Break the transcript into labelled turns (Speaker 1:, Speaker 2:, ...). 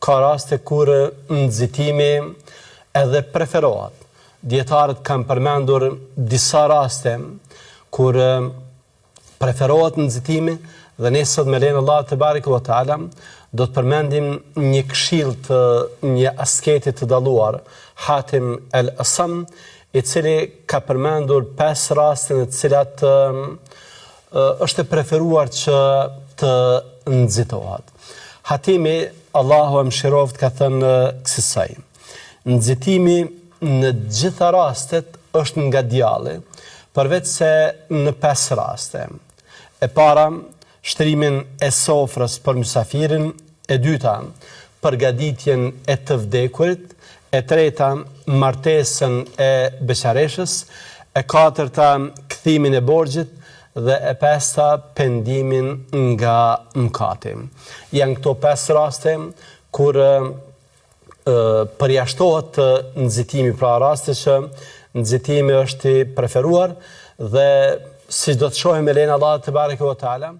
Speaker 1: ka raste kur nxitimi edhe preferohet. Dietarët kanë përmendur disa raste kur preferohet nxitimi dhe ne sot me lenin Allah te bareke ve taala do të përmendim një këshill të një asketit të dalluar, Hatim el-Asam, i cili ka përmendur 5 raste në të cilat është e preferuar që të nxitohet. Hatimi, Allahu e mëshiroft, ka thënë kësaj: nxitimi në gjitha rastet është nga djalli, përveç se në 5 raste. E para, shtrimin e sofrës për mysafirin; e dyta, përgatitjen e të vdekurit; e treta, martesën e beqareshës; e katërta, kthimin e borxhit; dhe e pesta, pendimin nga mëkati. Janë këto 5 raste kur përjashtohet nxitimi, pra raste që nxitimi është i preferuar, dhe si do të shohim me lenin Allah te bareke ve taala,